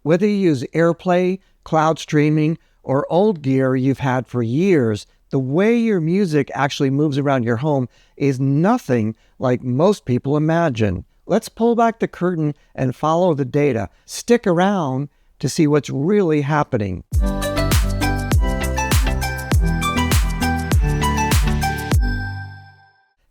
Whether you use AirPlay, cloud streaming, or old gear you've had for years, the way your music actually moves around your home is nothing like most people imagine. Let's pull back the curtain and follow the data. Stick around to see what's really happening.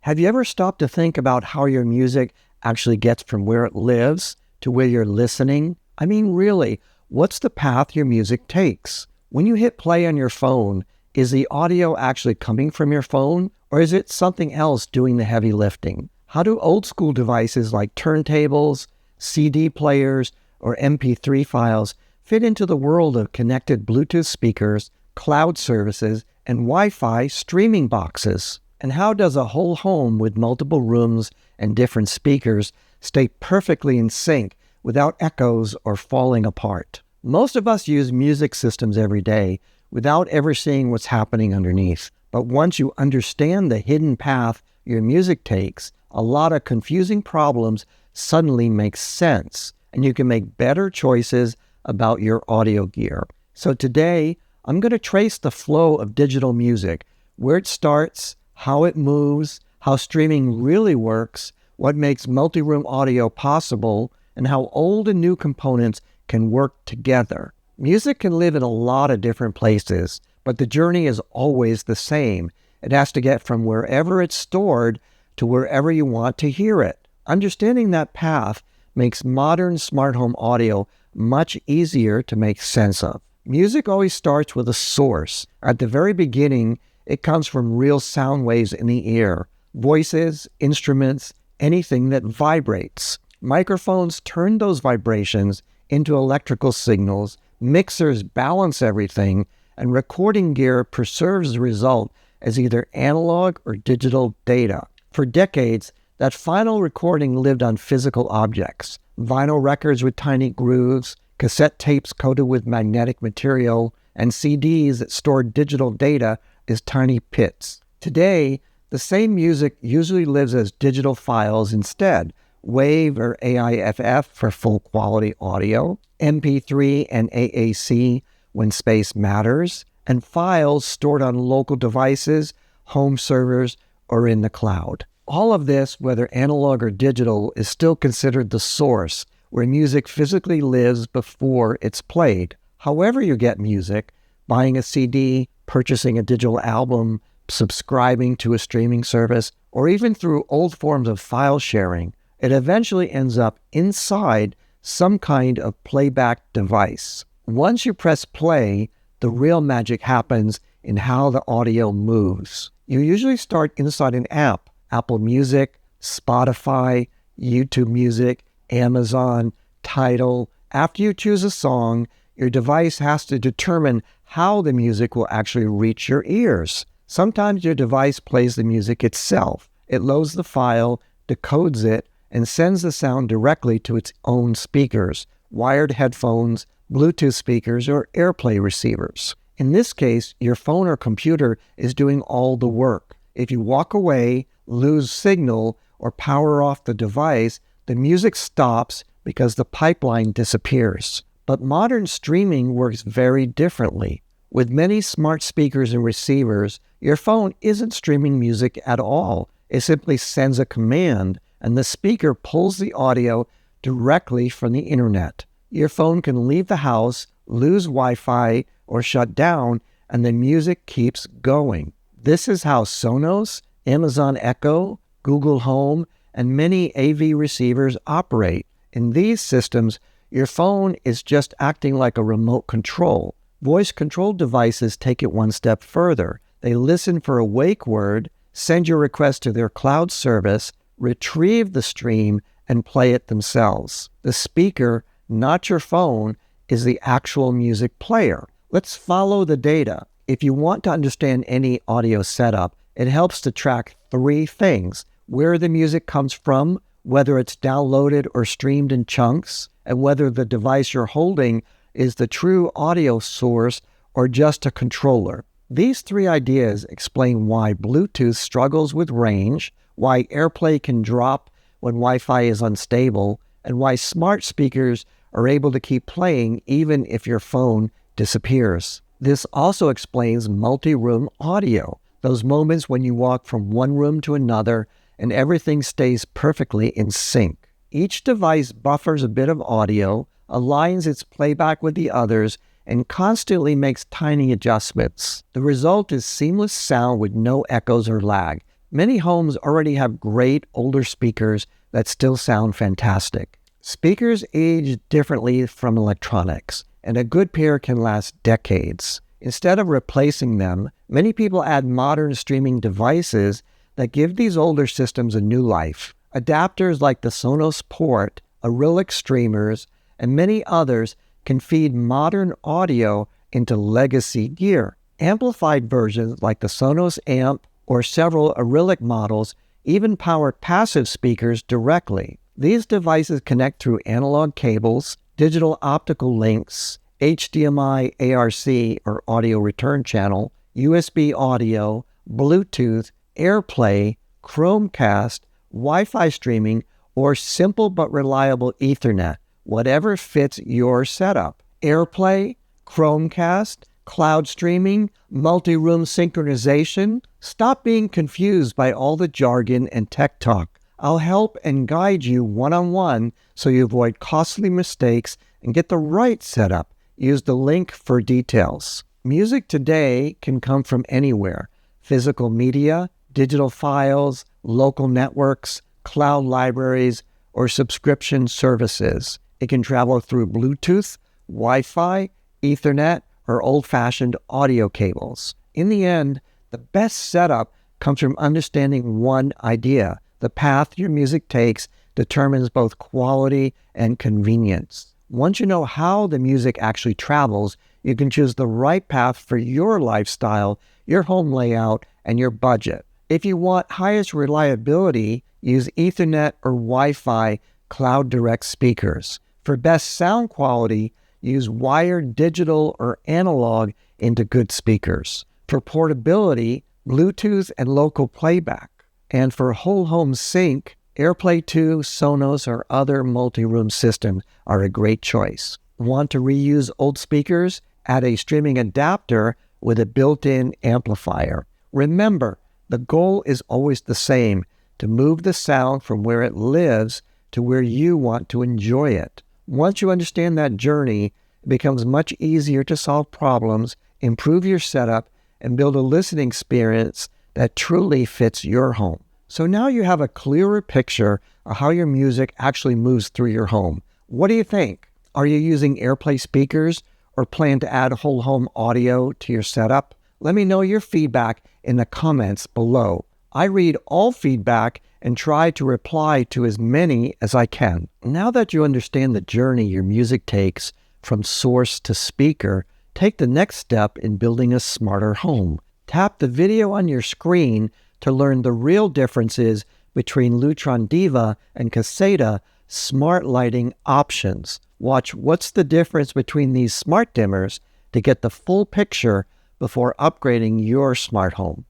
Have you ever stopped to think about how your music actually gets from where it lives to where you're listening? I mean, really, what's the path your music takes? When you hit play on your phone, is the audio actually coming from your phone, or is it something else doing the heavy lifting? How do old school devices like turntables, CD players, or MP3 files fit into the world of connected Bluetooth speakers, cloud services, and Wi-Fi streaming boxes? And how does a whole home with multiple rooms and different speakers stay perfectly in sync without echoes or falling apart? Most of us use music systems every day without ever seeing what's happening underneath. But once you understand the hidden path your music takes, a lot of confusing problems suddenly make sense, and you can make better choices about your audio gear. So today, I'm going to trace the flow of digital music, where it starts, how it moves, how streaming really works, what makes multi-room audio possible, and how old and new components can work together. Music can live in a lot of different places, but the journey is always the same. It has to get from wherever it's stored to wherever you want to hear it. Understanding that path makes modern smart home audio much easier to make sense of. Music always starts with a source. At the very beginning, it comes from real sound waves in the air, voices, instruments, anything that vibrates. Microphones turn those vibrations into electrical signals, mixers balance everything, and recording gear preserves the result as either analog or digital data. For decades, that final recording lived on physical objects: vinyl records with tiny grooves, cassette tapes coated with magnetic material, and CDs that stored digital data as tiny pits. Today, the same music usually lives as digital files instead: WAV or AIFF for full quality audio, MP3 and AAC when space matters, and files stored on local devices, home servers, or in the cloud. All of this, whether analog or digital, is still considered the source where music physically lives before it's played. However you get music, buying a CD, purchasing a digital album, subscribing to a streaming service, or even through old forms of file sharing, it eventually ends up inside some kind of playback device. Once you press play, the real magic happens in how the audio moves. You usually start inside an app: Apple Music, Spotify, YouTube Music, Amazon, Tidal. After you choose a song, your device has to determine how the music will actually reach your ears. Sometimes your device plays the music itself. It loads the file, decodes it, and sends the sound directly to its own speakers, wired headphones, Bluetooth speakers, or AirPlay receivers. In this case, your phone or computer is doing all the work. If you walk away, lose signal, or power off the device, the music stops because the pipeline disappears. But modern streaming works very differently. With many smart speakers and receivers, your phone isn't streaming music at all. It simply sends a command, and the speaker pulls the audio directly from the internet. Your phone can leave the house, lose Wi-Fi, or shut down, and the music keeps going. This is how Sonos, Amazon Echo, Google Home, and many AV receivers operate. In these systems, your phone is just acting like a remote control. Voice-controlled devices take it one step further. They listen for a wake word, send your request to their cloud service, retrieve the stream, and play it themselves. The speaker, not your phone, is the actual music player. Let's follow the data. If you want to understand any audio setup, it helps to track three things: where the music comes from, whether it's downloaded or streamed in chunks, and whether the device you're holding is the true audio source or just a controller. These three ideas explain why Bluetooth struggles with range, why AirPlay can drop when Wi-Fi is unstable, and why smart speakers are able to keep playing even if your phone disappears. This also explains multi-room audio, those moments when you walk from one room to another and everything stays perfectly in sync. Each device buffers a bit of audio, aligns its playback with the others, and constantly makes tiny adjustments. The result is seamless sound with no echoes or lag. Many homes already have great older speakers that still sound fantastic. Speakers age differently from electronics, and a good pair can last decades. Instead of replacing them, many people add modern streaming devices that give these older systems a new life. Adapters like the Sonos Port, Arylic streamers, and many others can feed modern audio into legacy gear. Amplified versions like the Sonos Amp or several Arylic models even power passive speakers directly. These devices connect through analog cables, digital optical links, HDMI ARC or audio return channel, USB audio, Bluetooth, AirPlay, Chromecast, Wi-Fi streaming, or simple but reliable Ethernet, whatever fits your setup. AirPlay, Chromecast, cloud streaming, multi-room synchronization. Stop being confused by all the jargon and tech talk. I'll help and guide you one-on-one so you avoid costly mistakes and get the right setup. Use the link for details. Music today can come from anywhere. Physical media, digital files, local networks, cloud libraries, or subscription services. It can travel through Bluetooth, Wi-Fi, Ethernet, or old-fashioned audio cables. In the end, the best setup comes from understanding one idea. The path your music takes determines both quality and convenience. Once you know how the music actually travels, you can choose the right path for your lifestyle, your home layout, and your budget. If you want highest reliability, use Ethernet or Wi-Fi Cloud Direct speakers. For best sound quality, use wired digital or analog into good speakers. For portability, Bluetooth and local playback. And for whole home sync, AirPlay 2, Sonos, or other multi-room systems are a great choice. Want to reuse old speakers? Add a streaming adapter with a built-in amplifier. Remember, the goal is always the same, to move the sound from where it lives to where you want to enjoy it. Once you understand that journey, it becomes much easier to solve problems, improve your setup, and build a listening experience that truly fits your home. So now you have a clearer picture of how your music actually moves through your home. What do you think? Are you using AirPlay speakers or plan to add whole home audio to your setup? Let me know your feedback in the comments below. I read all feedback and try to reply to as many as I can. Now that you understand the journey your music takes from source to speaker, take the next step in building a smarter home. Tap the video on your screen to learn the real differences between Lutron Diva and Caseta smart lighting options. Watch What's the Difference Between These Smart Dimmers to get the full picture before upgrading your smart home.